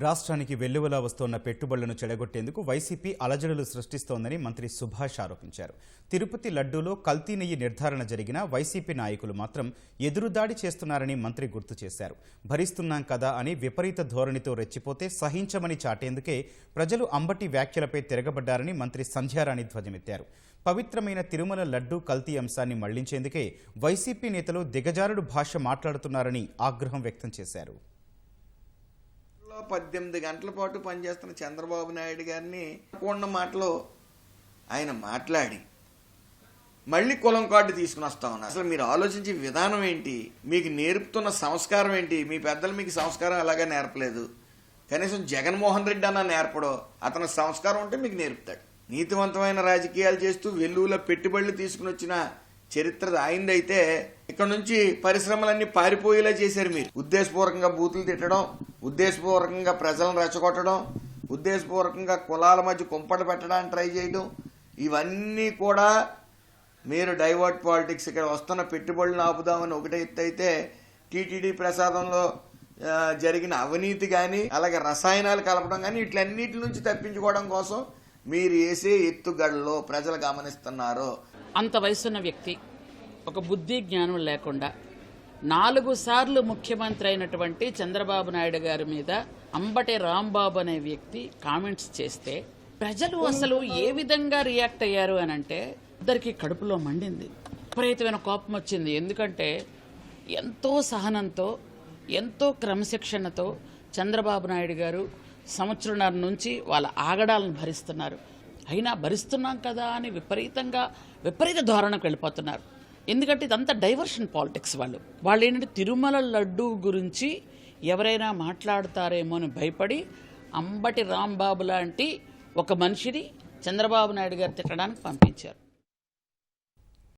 రాష్ట్రానికి వెల్లువలా వస్తోన్న పెట్టుబడులను చెడగొట్టేందుకు వైసీపీ అలజడులు సృష్టిస్తోందని మంత్రి సుభాష్ ఆరోపించారు. తిరుపతి లడ్డూలో కల్తీ నెయ్యి నిర్ధారణ జరిగినా వైసీపీ నాయకులు మాత్రం ఎదురుదాడి చేస్తున్నారని మంత్రి గుర్తు చేశారు. భరిస్తున్నాం కదా అని విపరీత ధోరణితో రెచ్చిపోతే సహించమని చాటేందుకే ప్రజలు అంబటి వ్యాఖ్యలపై తిరగబడ్డారని మంత్రి సంధ్యారాణి ధ్వజమెత్తారు. పవిత్రమైన తిరుమల లడ్డూ కల్తీ అంశాన్ని మళ్లించేందుకే వైసీపీ నేతలు దిగజారుడు భాష మాట్లాడుతున్నారని ఆగ్రహం వ్యక్తం చేశారు. 18 గంటల పాటు పనిచేస్తున్న చంద్రబాబు నాయుడు గారిని కూడిన మాటలో ఆయన మాట్లాడి మళ్ళీ కులం కార్డు తీసుకుని వస్తా ఉన్నారు. అసలు మీరు ఆలోచించే విధానం ఏంటి? మీకు నేర్పుతున్న సంస్కారం ఏంటి? మీ పెద్దలు మీకు సంస్కారం అలాగే నేర్పలేదు. కనీసం జగన్మోహన్ రెడ్డి అన్న నేర్పడో. అతని సంస్కారం ఉంటే మీకు నేర్పుతాడు. నీతివంతమైన రాజకీయాలు చేస్తూ వెల్లువల పెట్టుబడులు తీసుకుని వచ్చిన చరిత్ర ఆయనదైతే ఇక్కడ నుంచి పరిశ్రమలన్నీ పారిపోయేలా చేశారు. మీరు ఉద్దేశపూర్వకంగా బూతులు తిట్టడం, ఉద్దేశపూర్వకంగా ప్రజలను రెచ్చగొట్టడం, ఉద్దేశపూర్వకంగా కులాల మధ్య కుంపట పెట్టడానికి ట్రై చేయడం, ఇవన్నీ కూడా మీరు డైవర్ట్ పాలిటిక్స్. ఇక్కడ వస్తున్న పెట్టుబడులను ఆపుదామని ఒకటే ఎత్తు అయితే, టీటీడీ ప్రసాదంలో జరిగిన అవినీతి కానీ అలాగే రసాయనాలు కలపడం కానీ వీటిలన్నిటి నుంచి తప్పించుకోవడం కోసం మీరు వేసే ఎత్తుగడలో ప్రజలు గమనిస్తున్నారు. అంత వయసున్న వ్యక్తి, ఒక బుద్ధి జ్ఞానం లేకుండా 4 సార్లు ముఖ్యమంత్రి అయినటువంటి చంద్రబాబు నాయుడు గారి మీద అంబటి రాంబాబు అనే వ్యక్తి కామెంట్స్ చేస్తే ప్రజలు అసలు ఏ విధంగా రియాక్ట్ అయ్యారు అని అంటే, ఇద్దరికి కడుపులో మండింది, విపరీతమైన కోపం వచ్చింది. ఎందుకంటే ఎంతో సహనంతో, ఎంతో క్రమశిక్షణతో చంద్రబాబు నాయుడు గారు సంవత్సరంన్నర నుంచి వాళ్ళ ఆగడాలను భరిస్తున్నారు. అయినా భరిస్తున్నాం కదా అని విపరీత ధోరణకు వెళ్ళిపోతున్నారు. ఎందుకంటే ఇదంతా డైవర్షన్ పాలిటిక్స్. వాళ్ళు ఏంటంటే తిరుమల లడ్డూ గురించి ఎవరైనా మాట్లాడతారేమో అని భయపడి అంబటి రాంబాబు లాంటి ఒక మనిషిని చంద్రబాబు నాయుడు గారు తిట్టడానికి పంపించారు.